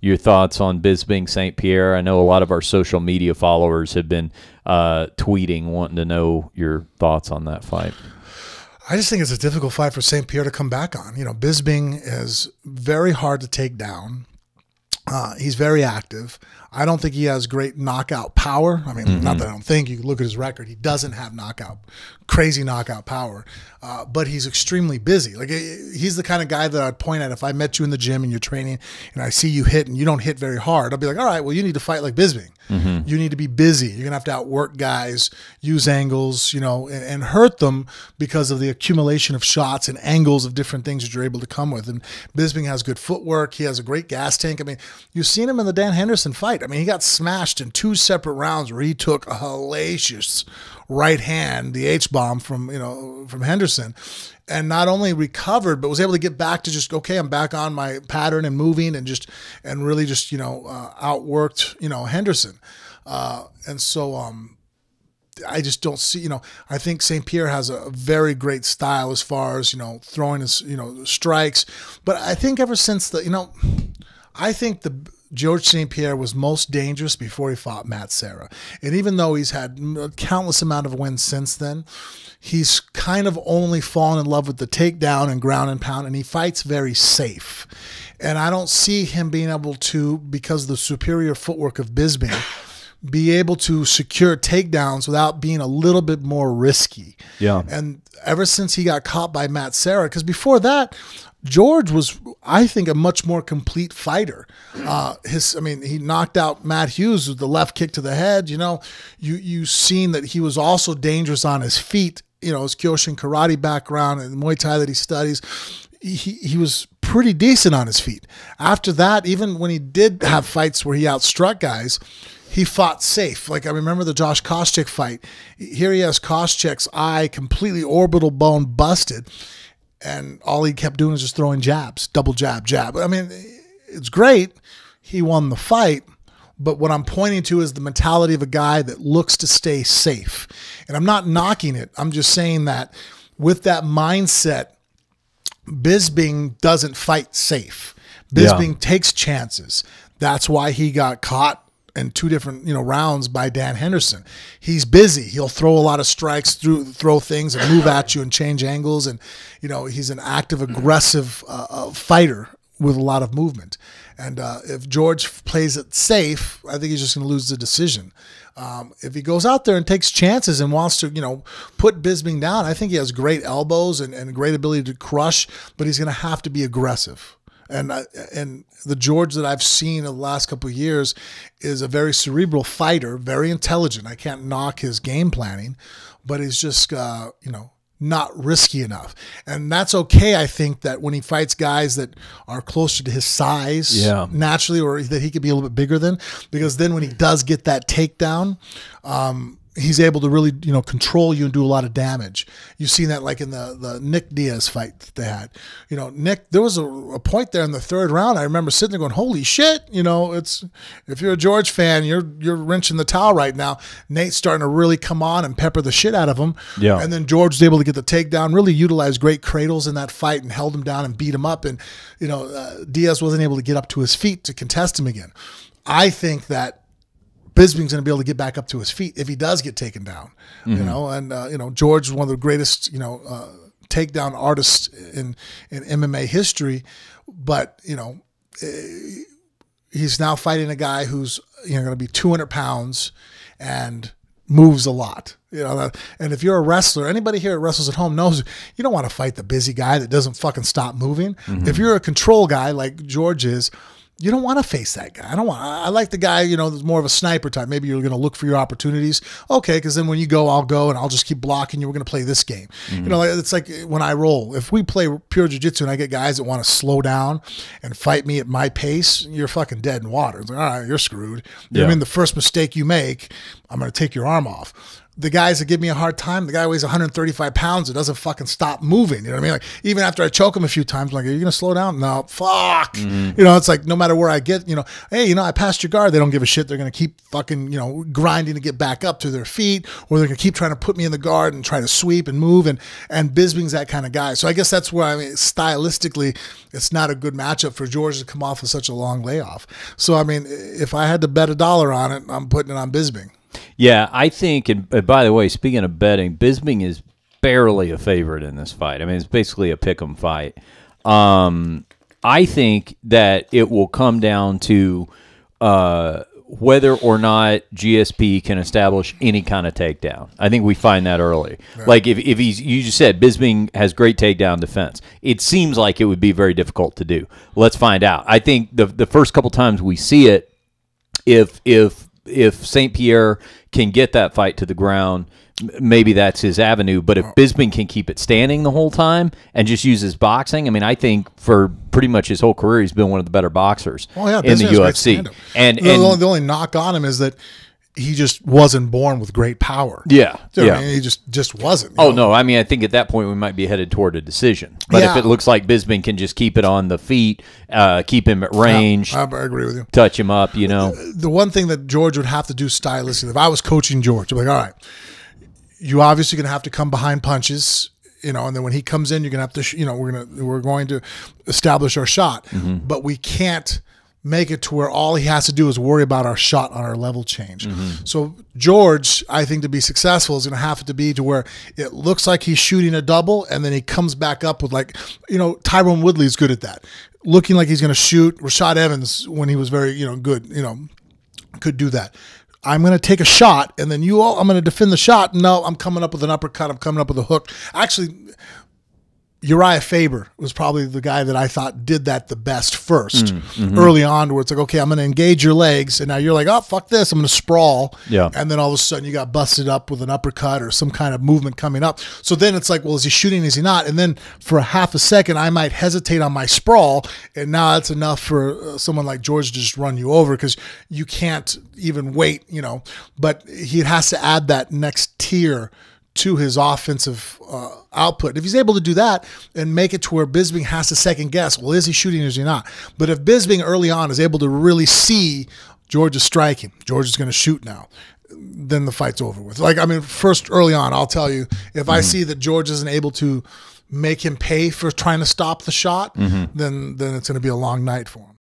your thoughts on Bisping-St-Pierre. I know a lot of our social media followers have been tweeting, wanting to know your thoughts on that fight. I just think it's a difficult fight for St-Pierre to come back on. You know, Bisping is very hard to take down. He's very active. I don't think he has great knockout power. I mean, not that I don't think. You look at his record. He doesn't have crazy knockout power. But he's extremely busy. Like, he's the kind of guy that I'd point at if I met you in the gym and you're training and I see you hit and you don't hit very hard. I'll be like, all right, well, you need to fight like Bisping. You need to be busy. You're going to have to outwork guys, use angles, you know, and hurt them because of the accumulation of shots and angles of different things that you're able to come with. And Bisping has good footwork. He has a great gas tank. I mean, you've seen him in the Dan Henderson fight. I mean, he got smashed in 2 separate rounds where he took a hellacious right hand, the H-bomb from Henderson, and not only recovered, but was able to get back to just, okay, I'm back on my pattern and moving and really outworked, Henderson. And so I just don't see, I think St-Pierre has a very great style as far as, throwing his, strikes. But I think ever since I think George St-Pierre was most dangerous before he fought Matt Serra. And even though he's had a countless amount of wins since then, he's kind of only fallen in love with the takedown and ground and pound, and he fights very safe. And I don't see him being able to, because of the superior footwork of Bisping, be able to secure takedowns without being a little bit more risky. Yeah. And ever since he got caught by Matt Serra, because before that, George was, I think, a much more complete fighter. He knocked out Matt Hughes with the left kick to the head. You've seen that he was also dangerous on his feet. His Kyokushin karate background and Muay Thai that he studies, he was pretty decent on his feet. After that, even when he did have fights where he outstruck guys, he fought safe. Like, I remember the Josh Koscheck fight. Here he has Koscheck's eye completely orbital bone busted, and all he kept doing is just throwing jabs, double jab, jab. I mean, it's great. He won the fight. But what I'm pointing to is the mentality of a guy that looks to stay safe. And I'm not knocking it. I'm just saying that with that mindset, Bisping doesn't fight safe. Bisping takes chances. That's why he got caught in 2 different rounds by Dan Henderson. He's busy. He'll throw a lot of strikes, throw things and move at you and change angles. And he's an active, aggressive fighter with a lot of movement. And if George plays it safe, I think he's just going to lose the decision. If he goes out there and takes chances and wants to, put Bisping down, I think he has great elbows and great ability to crush, but he's going to have to be aggressive. And the George that I've seen in the last couple of years is a very cerebral fighter, very intelligent. I can't knock his game planning, but he's just, not risky enough. And that's okay, I think, that when he fights guys that are closer to his size naturally, or that he could be a little bit bigger than, because then when he does get that takedown, he's able to really, control you and do a lot of damage. You've seen that like in the Nick Diaz fight that they had. Nick, there was a point there in the 3rd round. I remember sitting there going, holy shit, if you're a George fan, you're wrenching the towel right now. Nate's starting to really come on and pepper the shit out of him. Yeah. And then George was able to get the takedown, really utilized great cradles in that fight and held him down and beat him up. And, Diaz wasn't able to get up to his feet to contest him again. I think that Bisping's going to be able to get back up to his feet if he does get taken down, George is one of the greatest, takedown artists in MMA history, but, he's now fighting a guy who's, going to be 200 pounds and moves a lot, and if you're a wrestler, anybody here that wrestles at home knows you don't want to fight the busy guy that doesn't fucking stop moving. If you're a control guy like George is, you don't want to face that guy. I like the guy, that's more of a sniper type. Maybe you're going to look for your opportunities. Okay, because then when you go, I'll go and I'll just keep blocking you. We're going to play this game. It's like when I roll. If we play pure jiu-jitsu and I get guys that want to slow down and fight me at my pace, you're fucking dead in water. It's like, all right, you're screwed. The first mistake you make, I'm going to take your arm off. the guys that give me a hard time, the guy weighs 135 pounds. It doesn't fucking stop moving. You know what I mean? Like, even after I choke him a few times, I'm like, are you going to slow down? No, fuck. You know, it's like no matter where I get, you know, hey, you know, I passed your guard. They don't give a shit. They're going to keep fucking, you know, grinding to get back up to their feet, or they're going to keep trying to put me in the guard and try to sweep and move. And Bisping's that kind of guy. So I guess that's where, I mean, stylistically, it's not a good matchup for George to come off with such a long layoff. So, I mean, if I had to bet $1 on it, I'm putting it on Bisping. Yeah, I think, and by the way, speaking of betting, Bisping is barely a favorite in this fight. I mean, it's basically a pick'em fight. I think that it will come down to whether or not GSP can establish any kind of takedown. I think we find that early. Right. Like if he's, you just said Bisping has great takedown defense. It seems like it would be very difficult to do. Let's find out. I think the first couple times we see it, if St-Pierre can get that fight to the ground, maybe that's his avenue. But if Bisping can keep it standing the whole time and just use his boxing, I mean, I think for pretty much his whole career, he's been one of the better boxers in the UFC. And the only knock on him is that he just wasn't born with great power. Yeah. So, I mean, he just wasn't. Oh, no. I mean, I think at that point we might be headed toward a decision. But if it looks like Bisping can just keep it on the feet, keep him at range. I agree with you. Touch him up, you know. The one thing that George would have to do stylistically, if I was coaching George, I'd be like, all right, you obviously going to have to come behind punches, you know, and then when he comes in, you're going to have to, you know, we're going to establish our shot. But we can't make it to where all he has to do is worry about our shot on our level change. So George, I think, to be successful is going to have to be to where it looks like he's shooting a double, and then he comes back up with, like, you know, Tyron Woodley's good at that, looking like he's going to shoot. Rashad Evans, when he was very, you know, good, you know, could do that. I'm going to take a shot, and then I'm going to defend the shot. No, I'm coming up with an uppercut. I'm coming up with a hook. Actually, Uriah Faber was probably the guy that I thought did that the best first, early on, where it's like, okay, I'm going to engage your legs, and now you're like, oh, fuck this, I'm going to sprawl. Yeah. And then all of a sudden you got busted up with an uppercut or some kind of movement coming up. So then it's like, well, is he shooting, is he not? And then for a half a second, I might hesitate on my sprawl, and now that's enough for someone like George to just run you over because you can't even wait, you know. But he has to add that next tier to his offensive output. If he's able to do that and make it to where Bisping has to second guess, well, is he shooting or is he not? But if Bisping early on is able to really see George is striking, George is going to shoot now, then the fight's over with. Like, I mean, first early on, I'll tell you, if I see that George isn't able to make him pay for trying to stop the shot, then it's going to be a long night for him.